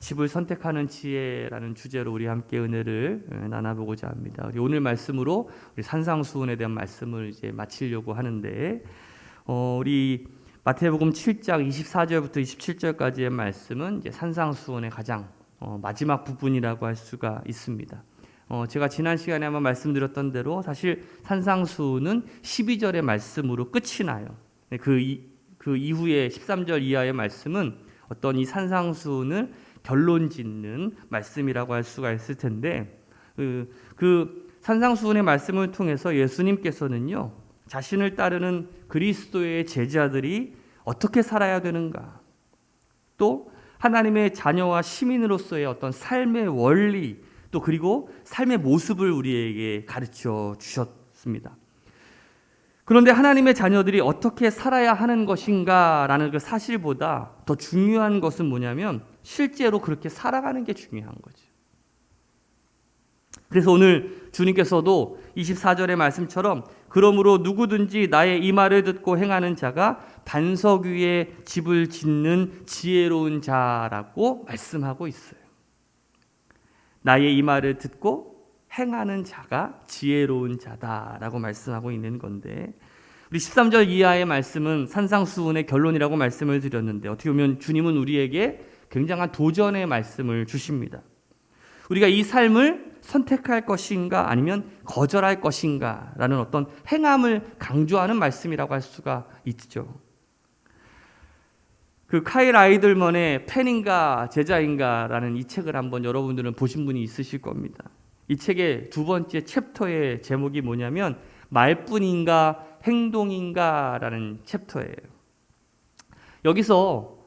집을 선택하는 지혜라는 주제로 우리 함께 은혜를 나눠보고자 합니다. 우리 오늘 말씀으로 우리 산상수훈에 대한 말씀을 이제 마치려고 하는데, 우리 마태복음 7장 24절부터 27절까지의 말씀은 이제 산상수훈의 가장 마지막 부분이라고 할 수가 있습니다. 제가 지난 시간에 한번 말씀드렸던 대로 사실 산상수훈은 12절의 말씀으로 끝이 나요. 그 이후에 13절 이하의 말씀은 어떤 이 산상수훈을 결론 짓는 말씀이라고 할 수가 있을 텐데, 그 산상수훈의 말씀을 통해서 예수님께서는요, 자신을 따르는 그리스도의 제자들이 어떻게 살아야 되는가, 또 하나님의 자녀와 시민으로서의 어떤 삶의 원리, 또 그리고 삶의 모습을 우리에게 가르쳐 주셨습니다. 그런데 하나님의 자녀들이 어떻게 살아야 하는 것인가라는 그 사실보다 더 중요한 것은 뭐냐면 실제로 그렇게 살아가는 게 중요한 거죠. 그래서 오늘 주님께서도 24절의 말씀처럼 그러므로 누구든지 나의 이 말을 듣고 행하는 자가 반석 위에 집을 짓는 지혜로운 자라고 말씀하고 있어요. 나의 이 말을 듣고 행하는 자가 지혜로운 자다라고 말씀하고 있는 건데, 우리 13절 이하의 말씀은 산상수훈의 결론이라고 말씀을 드렸는데, 어떻게 보면 주님은 우리에게 굉장한 도전의 말씀을 주십니다. 우리가 이 삶을 선택할 것인가 아니면 거절할 것인가 라는 어떤 행함을 강조하는 말씀이라고 할 수가 있죠. 그 카일 아이들먼의 팬인가 제자인가 라는 이 책을 한번 여러분들은 보신 분이 있으실 겁니다. 이 책의 두 번째 챕터의 제목이 뭐냐면 말뿐인가 행동인가 라는 챕터예요. 여기서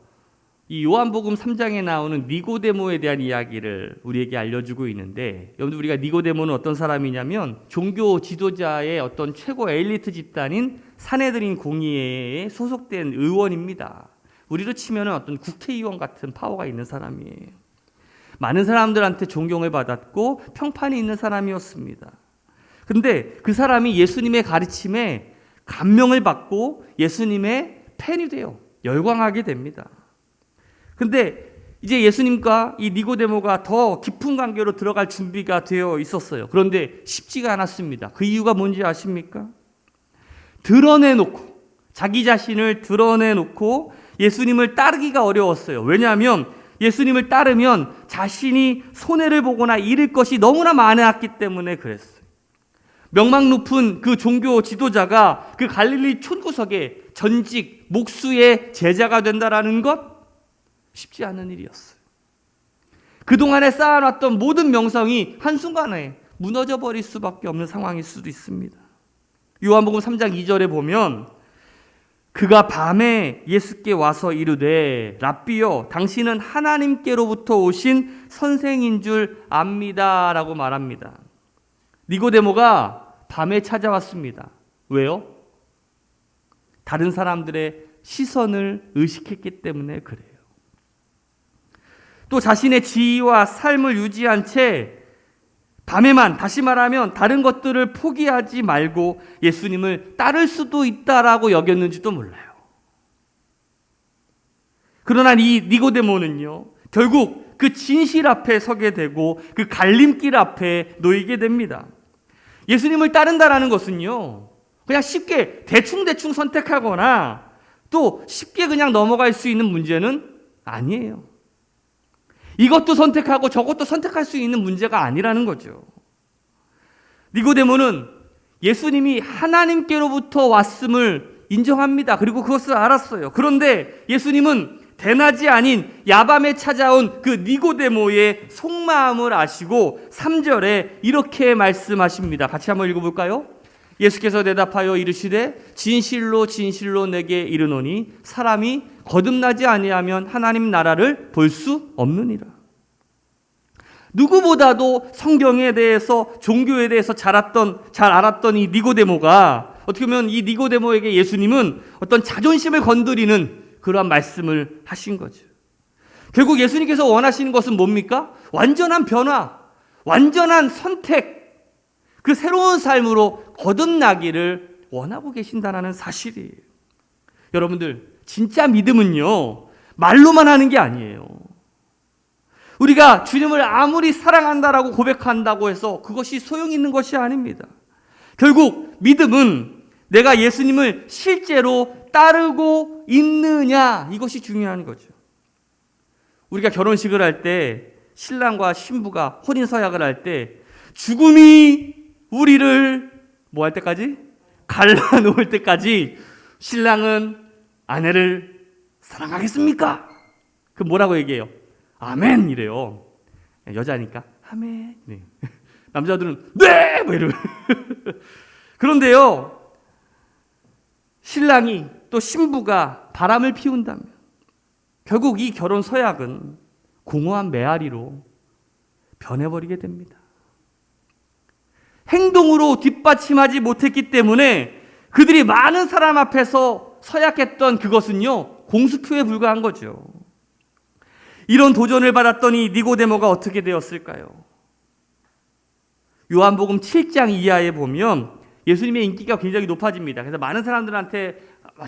이 요한복음 3장에 나오는 니고데모에 대한 이야기를 우리에게 알려주고 있는데, 여러분들 우리가 니고데모는 어떤 사람이냐면 종교 지도자의 어떤 최고 엘리트 집단인 사내들인 공의회에 소속된 의원입니다. 우리로 치면 어떤 국회의원 같은 파워가 있는 사람이에요. 많은 사람들한테 존경을 받았고 평판이 있는 사람이었습니다. 그런데 그 사람이 예수님의 가르침에 감명을 받고 예수님의 팬이 돼요. 열광하게 됩니다. 근데 이제 예수님과 이 니고데모가 더 깊은 관계로 들어갈 준비가 되어 있었어요. 그런데 쉽지가 않았습니다. 그 이유가 뭔지 아십니까? 드러내놓고, 자기 자신을 드러내놓고 예수님을 따르기가 어려웠어요. 왜냐하면 예수님을 따르면 자신이 손해를 보거나 잃을 것이 너무나 많았기 때문에 그랬어요. 명망 높은 그 종교 지도자가 그 갈릴리 촌구석에 전직 목수의 제자가 된다라는 것 쉽지 않은 일이었어요. 그동안에 쌓아놨던 모든 명성이 한순간에 무너져 버릴 수밖에 없는 상황일 수도 있습니다. 요한복음 3장 2절에 보면 그가 밤에 예수께 와서 이르되 랍비여 당신은 하나님께로부터 오신 선생인 줄 압니다 라고 말합니다. 니고데모가 밤에 찾아왔습니다. 왜요? 다른 사람들의 시선을 의식했기 때문에 그래요. 또 자신의 지위와 삶을 유지한 채 밤에만, 다시 말하면 다른 것들을 포기하지 말고 예수님을 따를 수도 있다라고 여겼는지도 몰라요. 그러나 이 니고데모는요, 결국 그 진실 앞에 서게 되고 그 갈림길 앞에 놓이게 됩니다. 예수님을 따른다라는 것은요, 그냥 쉽게 대충 선택하거나 또 쉽게 그냥 넘어갈 수 있는 문제는 아니에요. 이것도 선택하고 저것도 선택할 수 있는 문제가 아니라는 거죠. 니고데모는 예수님이 하나님께로부터 왔음을 인정합니다. 그리고 그것을 알았어요. 그런데 예수님은 대낮이 아닌 야밤에 찾아온 그 니고데모의 속마음을 아시고 3절에 이렇게 말씀하십니다. 같이 한번 읽어볼까요? 예수께서 대답하여 이르시되 진실로 진실로 내게 이르노니 사람이 거듭나지 아니하면 하나님 나라를 볼 수 없느니라. 누구보다도 성경에 대해서, 종교에 대해서 잘 알았던 이 니고데모가, 어떻게 보면 이 니고데모에게 예수님은 어떤 자존심을 건드리는 그러한 말씀을 하신 거죠. 결국 예수님께서 원하시는 것은 뭡니까? 완전한 변화, 완전한 선택, 그 새로운 삶으로 거듭나기를 원하고 계신다는 사실이에요. 여러분들, 진짜 믿음은요, 말로만 하는 게 아니에요. 우리가 주님을 아무리 사랑한다라고 고백한다고 해서 그것이 소용 있는 것이 아닙니다. 결국 믿음은 내가 예수님을 실제로 따르고 있느냐, 이것이 중요한 거죠. 우리가 결혼식을 할 때 신랑과 신부가 혼인서약을 할 때 죽음이 우리를 뭐 할 때까지? 갈라놓을 때까지 신랑은 아내를 사랑하겠습니까? 그 뭐라고 얘기해요? 아멘 이래요. 여자니까 아멘. 네. 남자들은 네! 뭐 이러고. 그런데요, 신랑이 또 신부가 바람을 피운다면 결국 이 결혼 서약은 공허한 메아리로 변해버리게 됩니다. 행동으로 뒷받침하지 못했기 때문에 그들이 많은 사람 앞에서 서약했던 그것은요, 공수표에 불과한 거죠. 이런 도전을 받았던 이 니고데모가 어떻게 되었을까요? 요한복음 7장 이하에 보면 예수님의 인기가 굉장히 높아집니다. 그래서 많은 사람들한테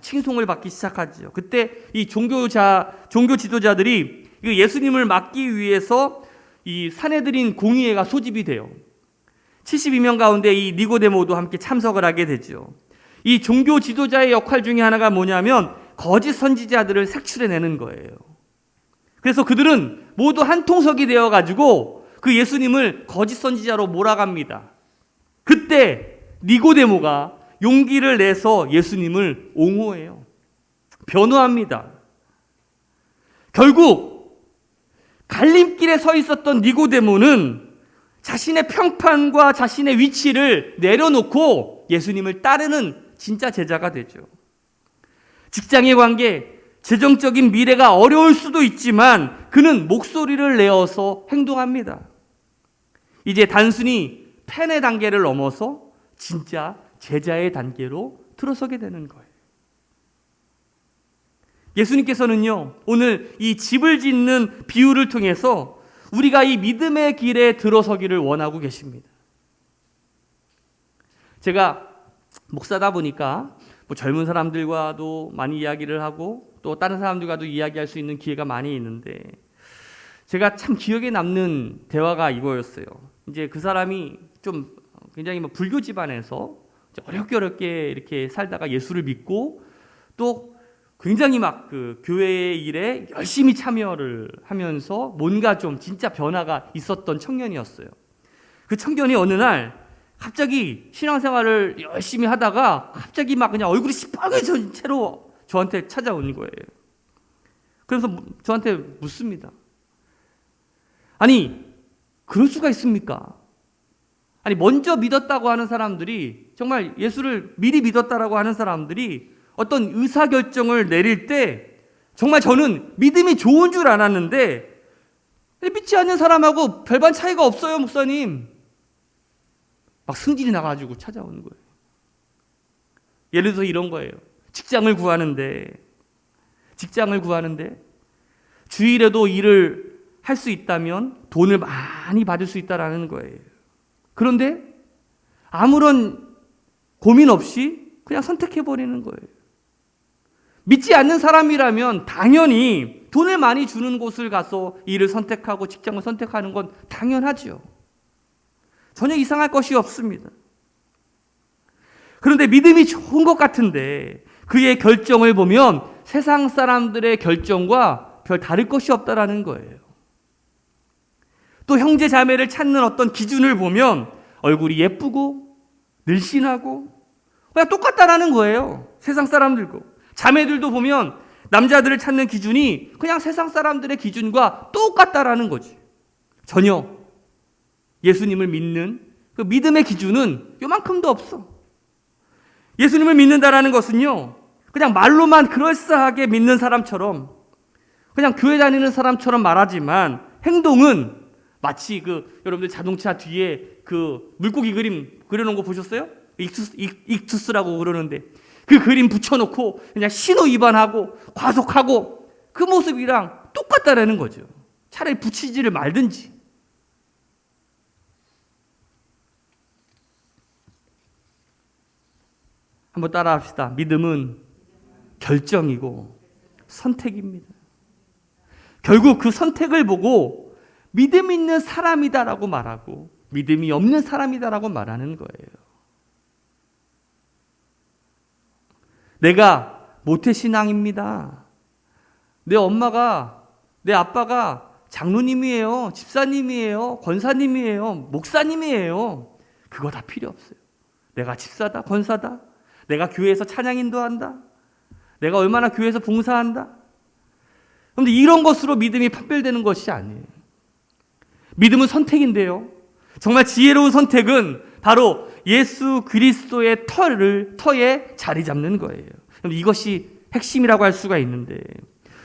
칭송을 받기 시작하죠. 그때 이 종교 지도자들이 예수님을 막기 위해서 이 사내들인 공의회가 소집이 돼요. 72명 가운데 이 니고데모도 함께 참석을 하게 되죠. 이 종교 지도자의 역할 중에 하나가 뭐냐면 거짓 선지자들을 색출해내는 거예요. 그래서 그들은 모두 한 통석이 되어가지고 그 예수님을 거짓 선지자로 몰아갑니다. 그때 니고데모가 용기를 내서 예수님을 옹호해요. 변호합니다. 결국 갈림길에 서 있었던 니고데모는 자신의 평판과 자신의 위치를 내려놓고 예수님을 따르는 진짜 제자가 되죠. 직장의 관계, 재정적인 미래가 어려울 수도 있지만 그는 목소리를 내어서 행동합니다. 이제 단순히 팬의 단계를 넘어서 진짜 제자의 단계로 들어서게 되는 거예요. 예수님께서는요, 오늘 이 집을 짓는 비유를 통해서 우리가 이 믿음의 길에 들어서기를 원하고 계십니다. 제가 목사다 보니까 뭐 젊은 사람들과도 많이 이야기를 하고 또 다른 사람들과도 이야기할 수 있는 기회가 많이 있는데 제가 참 기억에 남는 대화가 이거였어요. 이제 그 사람이 좀 굉장히 불교 집안에서 어렵게 이렇게 살다가 예수를 믿고 또 굉장히 그 교회의 일에 열심히 참여를 하면서 뭔가 좀 진짜 변화가 있었던 청년이었어요. 그 청년이 어느 날 갑자기 신앙생활을 열심히 하다가 갑자기 그냥 얼굴이 시뻘개진 채로 저한테 찾아오는 거예요. 그래서 저한테 묻습니다. 아니, 그럴 수가 있습니까? 아니, 먼저 믿었다고 하는 사람들이, 정말 예수를 미리 믿었다라고 하는 사람들이 어떤 의사결정을 내릴 때 정말 저는 믿음이 좋은 줄 알았는데 믿지 않는 사람하고 별반 차이가 없어요, 목사님. 막 승질이 나가지고 찾아오는 거예요. 예를 들어서 이런 거예요. 직장을 구하는데 주일에도 일을 할 수 있다면 돈을 많이 받을 수 있다라는 거예요. 그런데 아무런 고민 없이 그냥 선택해버리는 거예요. 믿지 않는 사람이라면 당연히 돈을 많이 주는 곳을 가서 일을 선택하고 직장을 선택하는 건 당연하죠. 전혀 이상할 것이 없습니다. 그런데 믿음이 좋은 것 같은데 그의 결정을 보면 세상 사람들의 결정과 별 다를 것이 없다라는 거예요. 또 형제 자매를 찾는 어떤 기준을 보면 얼굴이 예쁘고 늘씬하고 그냥 똑같다라는 거예요. 세상 사람들고. 자매들도 보면 남자들을 찾는 기준이 그냥 세상 사람들의 기준과 똑같다라는 거지. 전혀 예수님을 믿는 그 믿음의 기준은 요만큼도 없어. 예수님을 믿는다라는 것은요, 그냥 말로만 그럴싸하게 믿는 사람처럼 그냥 교회 다니는 사람처럼 말하지만 행동은 마치 여러분들 자동차 뒤에 그 물고기 그림 그려놓은 거 보셨어요? 익투스라고 그러는데 그 그림 붙여놓고 그냥 신호 위반하고 과속하고 그 모습이랑 똑같다라는 거죠. 차라리 붙이지를 말든지. 한번 따라합시다. 믿음은 결정이고 선택입니다. 결국 그 선택을 보고 믿음 있는 사람이다라고 말하고 믿음이 없는 사람이다라고 말하는 거예요. 내가 모태신앙입니다. 내 엄마가, 내 아빠가 장로님이에요. 집사님이에요. 권사님이에요. 목사님이에요. 그거 다 필요 없어요. 내가 집사다, 권사다. 내가 교회에서 찬양 인도한다. 내가 얼마나 교회에서 봉사한다. 그런데 이런 것으로 믿음이 판별되는 것이 아니에요. 믿음은 선택인데요. 정말 지혜로운 선택은 바로 예수 그리스도의 터에 자리 잡는 거예요. 이것이 핵심이라고 할 수가 있는데,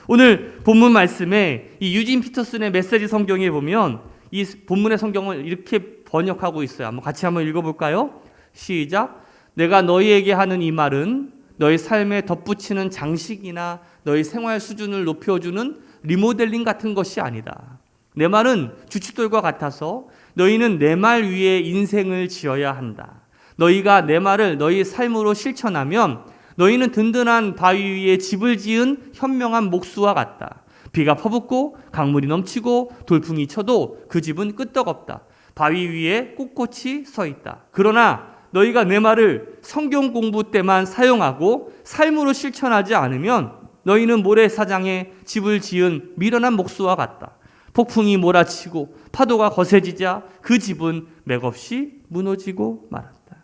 오늘 본문 말씀에 이 유진 피터슨의 메시지 성경에 보면 이 본문의 성경을 이렇게 번역하고 있어요. 같이 한번 읽어볼까요? 시작. 내가 너희에게 하는 이 말은 너희 삶에 덧붙이는 장식이나 너희 생활 수준을 높여주는 리모델링 같은 것이 아니다. 내 말은 주춧돌과 같아서 너희는 내 말 위에 인생을 지어야 한다. 너희가 내 말을 너희 삶으로 실천하면 너희는 든든한 바위 위에 집을 지은 현명한 목수와 같다. 비가 퍼붓고 강물이 넘치고 돌풍이 쳐도 그 집은 끄떡없다. 바위 위에 꼿꼿이 서 있다. 그러나 너희가 내 말을 성경 공부 때만 사용하고 삶으로 실천하지 않으면 너희는 모래사장에 집을 지은 미련한 목수와 같다. 폭풍이 몰아치고 파도가 거세지자 그 집은 맥없이 무너지고 말았다.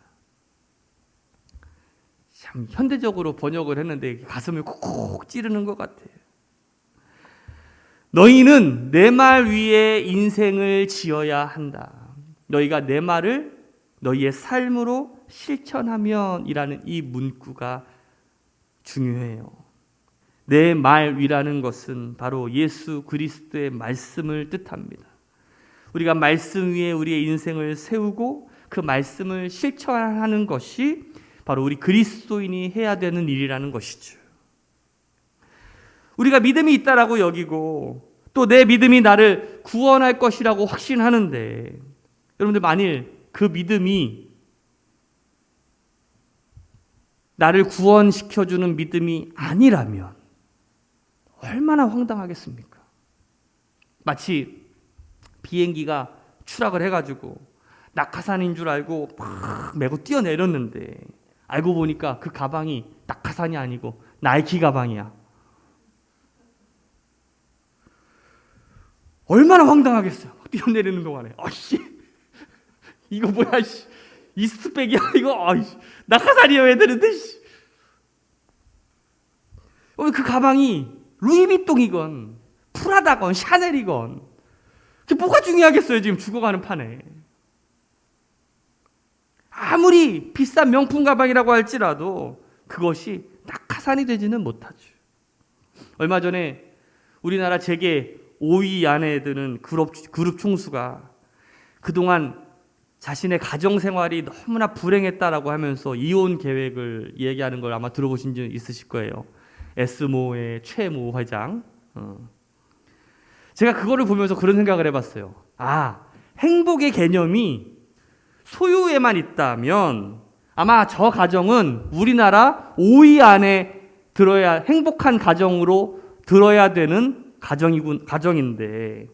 참 현대적으로 번역을 했는데 가슴을 콕콕 찌르는 것 같아요. 너희는 내 말 위에 인생을 지어야 한다. 너희가 내 말을 너희의 삶으로 실천하면 이라는 이 문구가 중요해요. 내 말 위라는 것은 바로 예수 그리스도의 말씀을 뜻합니다. 우리가 말씀 위에 우리의 인생을 세우고 그 말씀을 실천하는 것이 바로 우리 그리스도인이 해야 되는 일이라는 것이죠. 우리가 믿음이 있다라고 여기고 또 내 믿음이 나를 구원할 것이라고 확신하는데, 여러분들 만일 그 믿음이 나를 구원시켜주는 믿음이 아니라면 얼마나 황당하겠습니까? 마치 비행기가 추락을 해가지고 낙하산인 줄 알고 막 메고 뛰어내렸는데 알고 보니까 그 가방이 낙하산이 아니고 나이키 가방이야. 얼마나 황당하겠어요. 뛰어내리는 동안에 아씨 이거 뭐야, 씨. 이스트백이야 이거. 아이씨, 낙하산이어야 되는데. 그 가방이 루이비통이건 프라다건 샤넬이건 그게 뭐가 중요하겠어요, 지금 죽어가는 판에. 아무리 비싼 명품 가방이라고 할지라도 그것이 낙하산이 되지는 못하죠. 얼마 전에 우리나라 재계 5위 안에 드는 그룹 총수가 그동안 자신의 가정생활이 너무나 불행했다라고 하면서 이혼 계획을 얘기하는 걸 아마 들어보신 적 있으실 거예요. S모의 최모 회장. 제가 그거를 보면서 그런 생각을 해봤어요. 행복의 개념이 소유에만 있다면 아마 저 가정은 우리나라 5위 안에 들어야 행복한 가정으로 들어야 되는 가정인데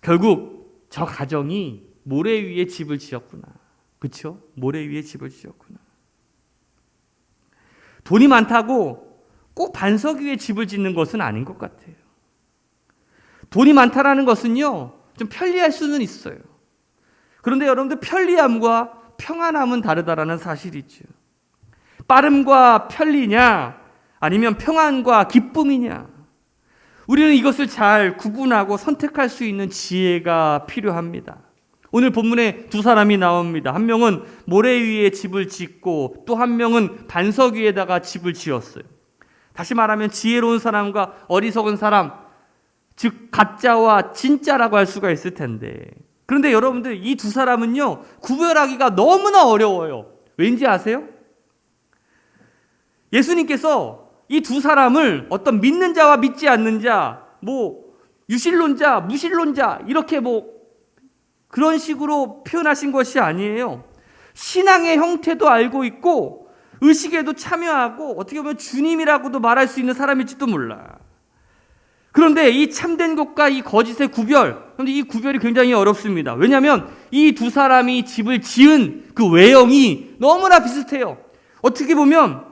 결국 저 가정이 모래 위에 집을 지었구나. 그렇죠? 모래 위에 집을 지었구나. 돈이 많다고 꼭 반석 위에 집을 짓는 것은 아닌 것 같아요. 돈이 많다라는 것은요, 좀 편리할 수는 있어요. 그런데 여러분들 편리함과 평안함은 다르다라는 사실이죠. 빠름과 편리냐 아니면 평안과 기쁨이냐, 우리는 이것을 잘 구분하고 선택할 수 있는 지혜가 필요합니다. 오늘 본문에 두 사람이 나옵니다. 한 명은 모래 위에 집을 짓고 또 한 명은 반석 위에다가 집을 지었어요. 다시 말하면 지혜로운 사람과 어리석은 사람, 즉 가짜와 진짜라고 할 수가 있을 텐데, 그런데 여러분들 이 두 사람은요 구별하기가 너무나 어려워요. 왠지 아세요? 예수님께서 이 두 사람을 어떤 믿는 자와 믿지 않는 자, 유실론자, 무실론자 이렇게 그런 식으로 표현하신 것이 아니에요. 신앙의 형태도 알고 있고 의식에도 참여하고 어떻게 보면 주님이라고도 말할 수 있는 사람일지도 몰라. 그런데 이 참된 것과 이 거짓의 구별, 그런데 이 구별이 굉장히 어렵습니다. 왜냐하면 이 두 사람이 집을 지은 그 외형이 너무나 비슷해요. 어떻게 보면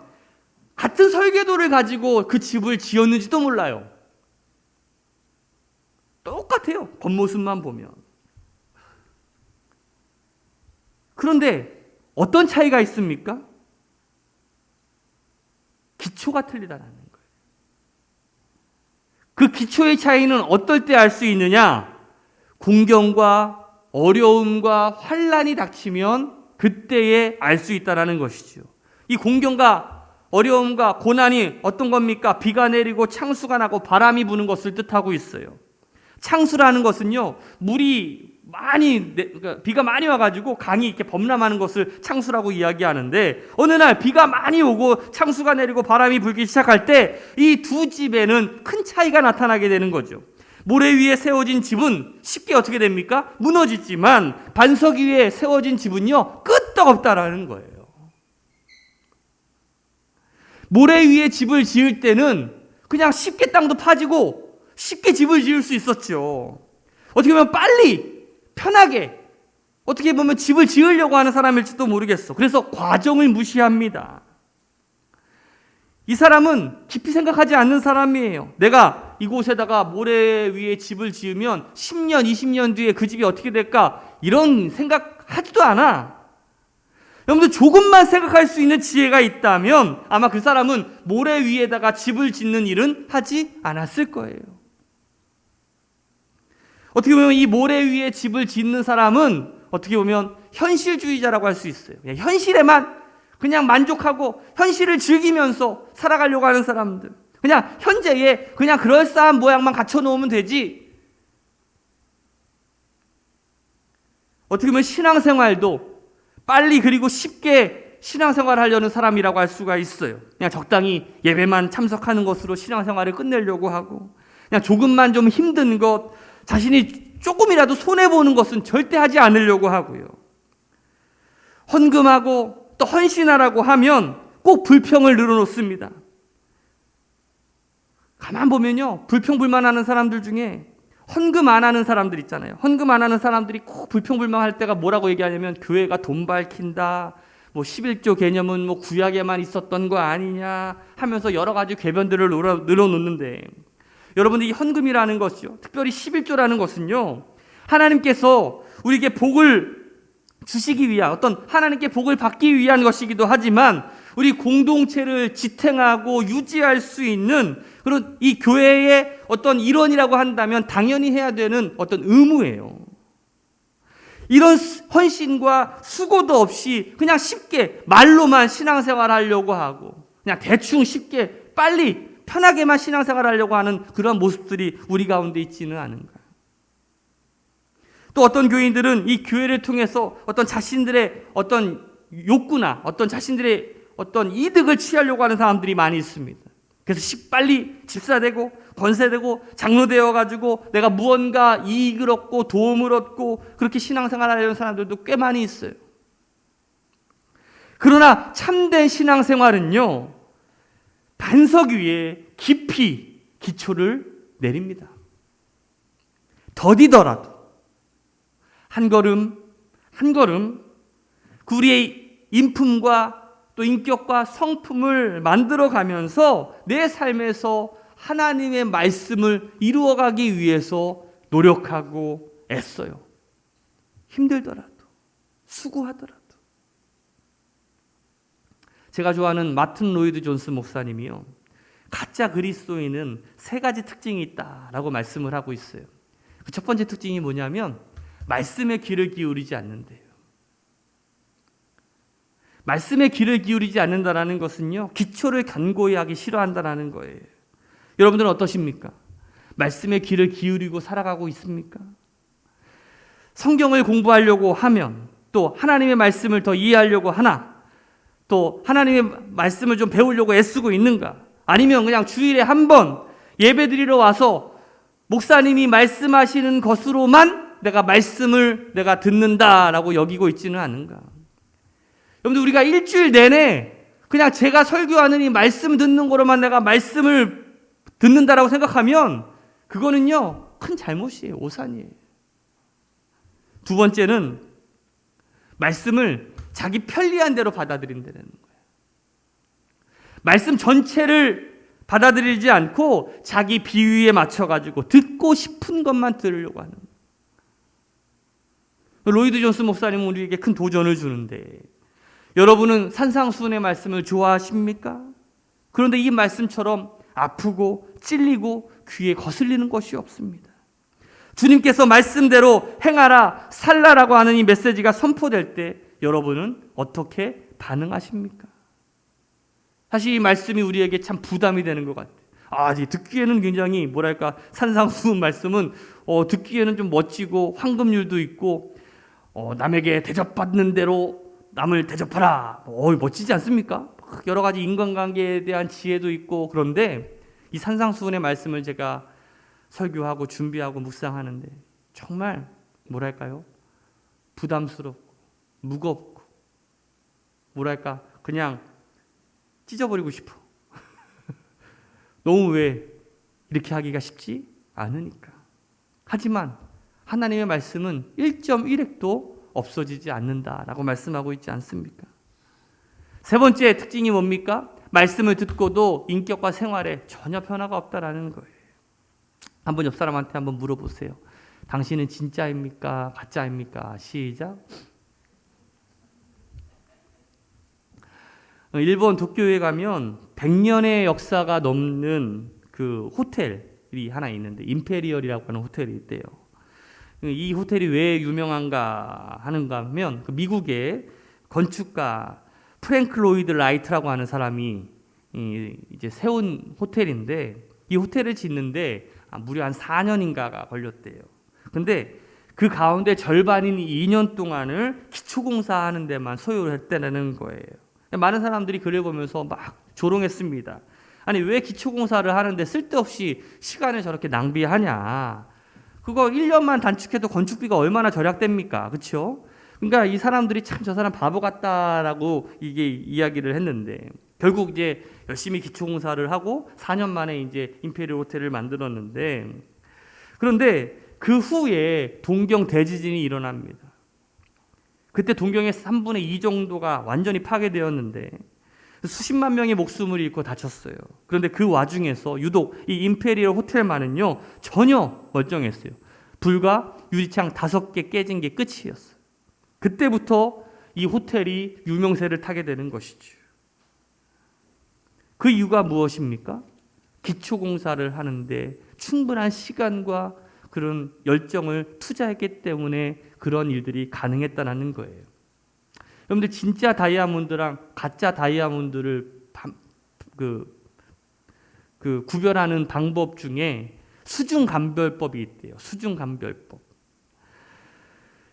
같은 설계도를 가지고 그 집을 지었는지도 몰라요. 똑같아요. 겉모습만 보면. 그런데 어떤 차이가 있습니까? 기초가 틀리다라는 거예요. 그 기초의 차이는 어떨 때 알 수 있느냐? 공경과 어려움과 환난이 닥치면 그때에 알 수 있다는 것이죠. 이 공경과 어려움과 고난이 어떤 겁니까? 비가 내리고 창수가 나고 바람이 부는 것을 뜻하고 있어요. 창수라는 것은요, 그러니까 비가 많이 와가지고 강이 이렇게 범람하는 것을 창수라고 이야기하는데, 어느 날 비가 많이 오고 창수가 내리고 바람이 불기 시작할 때 이 두 집에는 큰 차이가 나타나게 되는 거죠. 모래 위에 세워진 집은 쉽게 어떻게 됩니까? 무너지지만 반석 위에 세워진 집은요, 끄떡없다라는 거예요. 모래 위에 집을 지을 때는 그냥 쉽게 땅도 파지고 쉽게 집을 지을 수 있었죠. 어떻게 보면 빨리 편하게 어떻게 보면 집을 지으려고 하는 사람일지도 모르겠어. 그래서 과정을 무시합니다. 이 사람은 깊이 생각하지 않는 사람이에요. 내가 이곳에다가 모래 위에 집을 지으면 10년, 20년 뒤에 그 집이 어떻게 될까? 이런 생각하지도 않아. 여러분들 조금만 생각할 수 있는 지혜가 있다면 아마 그 사람은 모래 위에다가 집을 짓는 일은 하지 않았을 거예요. 어떻게 보면 이 모래 위에 집을 짓는 사람은 어떻게 보면 현실주의자라고 할 수 있어요. 그냥 현실에만 그냥 만족하고 현실을 즐기면서 살아가려고 하는 사람들. 그냥 현재에 그냥 그럴싸한 모양만 갖춰놓으면 되지. 어떻게 보면 신앙생활도 빨리 그리고 쉽게 신앙생활을 하려는 사람이라고 할 수가 있어요. 그냥 적당히 예배만 참석하는 것으로 신앙생활을 끝내려고 하고, 그냥 조금만 좀 힘든 것, 자신이 조금이라도 손해보는 것은 절대 하지 않으려고 하고요. 헌금하고 또 헌신하라고 하면 꼭 불평을 늘어놓습니다. 가만 보면요, 불평불만하는 사람들 중에 헌금 안 하는 사람들 있잖아요. 헌금 안 하는 사람들이 꼭 불평불만할 때가 뭐라고 얘기하냐면 교회가 돈 밝힌다, 뭐 11조 개념은 뭐 구약에만 있었던 거 아니냐 하면서 여러 가지 궤변들을 늘어놓는데, 여러분들 이 헌금이라는 것이요, 특별히 11조라는 것은요, 하나님께서 우리에게 복을 주시기 위한, 어떤 하나님께 복을 받기 위한 것이기도 하지만 우리 공동체를 지탱하고 유지할 수 있는 그런 이 교회의 어떤 일원이라고 한다면 당연히 해야 되는 어떤 의무예요. 이런 헌신과 수고도 없이 그냥 쉽게 말로만 신앙생활 하려고 하고 그냥 대충 쉽게 빨리 편하게만 신앙생활 하려고 하는 그런 모습들이 우리 가운데 있지는 않은가. 또 어떤 교인들은 이 교회를 통해서 어떤 자신들의 어떤 욕구나 어떤 자신들의 어떤 이득을 취하려고 하는 사람들이 많이 있습니다. 그래서 빨리 집사되고 권세되고 장로되어가지고 내가 무언가 이익을 얻고 도움을 얻고 그렇게 신앙생활을 하려는 사람들도 꽤 많이 있어요. 그러나 참된 신앙생활은요, 반석 위에 깊이 기초를 내립니다. 더디더라도 한 걸음 한 걸음 우리의 인품과 또 인격과 성품을 만들어가면서 내 삶에서 하나님의 말씀을 이루어가기 위해서 노력하고 애써요. 힘들더라도, 수고하더라도. 제가 좋아하는 마튼 로이드 존스 목사님이요, 가짜 그리스도인은 세 가지 특징이 있다라고 말씀을 하고 있어요. 그 첫 번째 특징이 뭐냐면 말씀에 귀를 기울이지 않는데요. 말씀에 귀를 기울이지 않는다는 것은요, 기초를 견고히 하기 싫어한다는 거예요. 여러분들은 어떠십니까? 말씀에 귀를 기울이고 살아가고 있습니까? 성경을 공부하려고 하면, 또 하나님의 말씀을 더 이해하려고 하나, 또 하나님의 말씀을 좀 배우려고 애쓰고 있는가? 아니면 그냥 주일에 한 번 예배드리러 와서 목사님이 말씀하시는 것으로만 내가 듣는다라고 여기고 있지는 않은가? 여러분들, 우리가 일주일 내내 그냥 제가 설교하는 이 말씀 듣는 거로만 내가 말씀을 듣는다라고 생각하면 그거는요, 큰 잘못이에요. 오산이에요. 두 번째는 말씀을 자기 편리한 대로 받아들인다는 거예요. 말씀 전체를 받아들이지 않고 자기 비위에 맞춰가지고 듣고 싶은 것만 들으려고 하는 거예요. 로이드 존스 목사님은 우리에게 큰 도전을 주는데, 여러분은 산상수훈의 말씀을 좋아하십니까? 그런데 이 말씀처럼 아프고 찔리고 귀에 거슬리는 것이 없습니다. 주님께서 말씀대로 행하라, 살라라고 하는 이 메시지가 선포될 때 여러분은 어떻게 반응하십니까? 사실 이 말씀이 우리에게 참 부담이 되는 것 같아요. 듣기에는 굉장히 산상수훈 말씀은 듣기에는 좀 멋지고 황금률도 있고 남에게 대접받는 대로 남을 대접하라. 멋지지 않습니까? 여러 가지 인간관계에 대한 지혜도 있고, 그런데 이 산상수훈의 말씀을 제가 설교하고 준비하고 묵상하는데 정말 부담스럽고 무겁고 그냥 찢어버리고 싶어. 너무 왜 이렇게 하기가 쉽지 않으니까. 하지만 하나님의 말씀은 1.1핵도 없어지지 않는다라고 말씀하고 있지 않습니까? 세 번째 특징이 뭡니까? 말씀을 듣고도 인격과 생활에 전혀 변화가 없다라는 거예요. 한번 옆 사람한테 한번 물어보세요. 당신은 진짜입니까? 가짜입니까? 시작. 일본 도쿄에 가면 100년의 역사가 넘는 그 호텔이 하나 있는데, 임페리얼이라고 하는 호텔이 있대요. 이 호텔이 왜 유명한가 하면, 미국의 건축가 프랭크 로이드 라이트라고 하는 사람이 이제 세운 호텔인데, 이 호텔을 짓는데 무려 한 4년인가가 걸렸대요. 근데 그 가운데 절반인 2년 동안을 기초공사하는 데만 소요했다는 거예요. 많은 사람들이 글을 보면서 막 조롱했습니다. 아니, 왜 기초공사를 하는데 쓸데없이 시간을 저렇게 낭비하냐. 그거 1년만 단축해도 건축비가 얼마나 절약됩니까? 그렇죠? 그러니까 이 사람들이 참 저 사람 바보 같다라고 이게 이야기를 했는데, 결국 이제 열심히 기초공사를 하고 4년 만에 이제 임페리얼 호텔을 만들었는데, 그런데 그 후에 동경 대지진이 일어납니다. 그때 동경의 3분의 2 정도가 완전히 파괴되었는데 수십만 명의 목숨을 잃고 다쳤어요. 그런데 그 와중에서 유독 이 임페리얼 호텔만은요, 전혀 멀쩡했어요. 불과 유리창 5개 깨진 게 끝이었어요. 그때부터 이 호텔이 유명세를 타게 되는 것이죠. 그 이유가 무엇입니까? 기초공사를 하는데 충분한 시간과 그런 열정을 투자했기 때문에 그런 일들이 가능했다는 거예요. 여러분들, 진짜 다이아몬드랑 가짜 다이아몬드를 구별하는 방법 중에 수중감별법이 있대요. 수중감별법.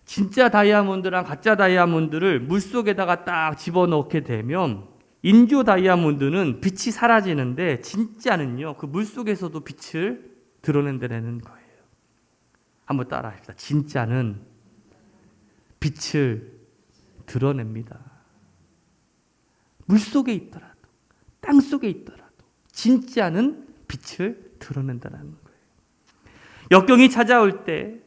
진짜 다이아몬드랑 가짜 다이아몬드를 물속에다가 딱 집어넣게 되면 인조 다이아몬드는 빛이 사라지는데 진짜는요, 그 물속에서도 빛을 드러낸다는 거예요. 한번 따라 합시다. 진짜는 빛을 드러냅니다. 물속에 있더라도, 땅속에 있더라도 진짜는 빛을 드러낸다는 거예요. 역경이 찾아올 때,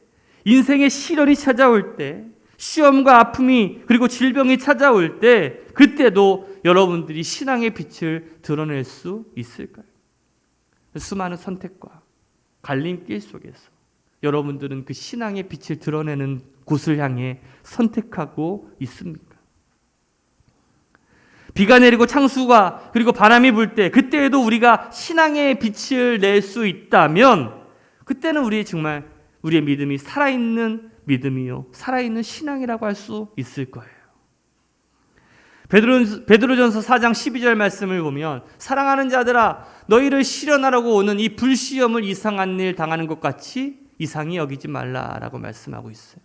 인생의 시련이 찾아올 때, 시험과 아픔이 그리고 질병이 찾아올 때, 그때도 여러분들이 신앙의 빛을 드러낼 수 있을까요? 수많은 선택과 갈림길 속에서 여러분들은 그 신앙의 빛을 드러내는 곳을 향해 선택하고 있습니까? 비가 내리고 창수가 그리고 바람이 불 때, 그때에도 우리가 신앙의 빛을 낼 수 있다면 그때는 정말 우리의 믿음이 살아있는 믿음이요, 살아있는 신앙이라고 할 수 있을 거예요. 베드로전서 4장 12절 말씀을 보면, 사랑하는 자들아, 너희를 시련하려고 오는 이 불시험을 이상한 일 당하는 것 같이 이상히 여기지 말라라고 말씀하고 있어요.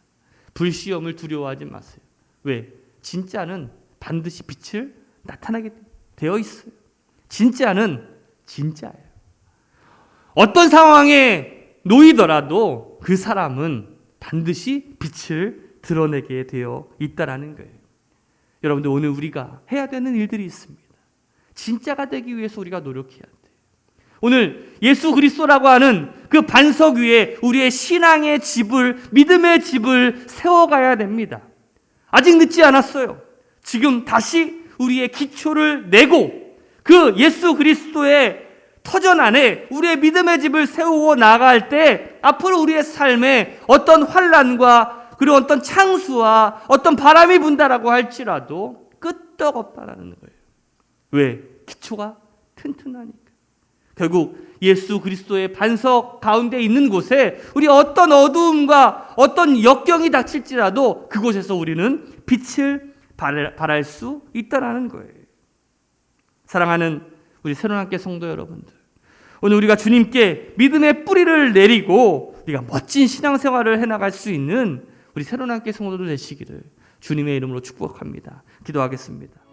불시험을 두려워하지 마세요. 왜? 진짜는 반드시 빛을 나타나게 되어 있어요. 진짜는 진짜예요. 어떤 상황에 놓이더라도 그 사람은 반드시 빛을 드러내게 되어 있다라는 거예요. 여러분들, 오늘 우리가 해야 되는 일들이 있습니다. 진짜가 되기 위해서 우리가 노력해야 돼요. 오늘 예수 그리스도라고 하는 그 반석 위에 우리의 신앙의 집을, 믿음의 집을 세워가야 됩니다. 아직 늦지 않았어요. 지금 다시 우리의 기초를 내고 그 예수 그리스도의 터전 안에 우리의 믿음의 집을 세우고 나아갈 때 앞으로 우리의 삶에 어떤 환난과 그리고 어떤 창수와 어떤 바람이 분다라고 할지라도 끄떡없다라는 거예요. 왜? 기초가 튼튼하니까. 결국 예수 그리스도의 반석 가운데 있는 곳에 우리 어떤 어두움과 어떤 역경이 닥칠지라도 그곳에서 우리는 빛을 발할 수 있다라는 거예요. 사랑하는 우리 새로운학교 성도 여러분들, 오늘 우리가 주님께 믿음의 뿌리를 내리고 우리가 멋진 신앙생활을 해나갈 수 있는 우리 새로운학교 성도들 되시기를 주님의 이름으로 축복합니다. 기도하겠습니다.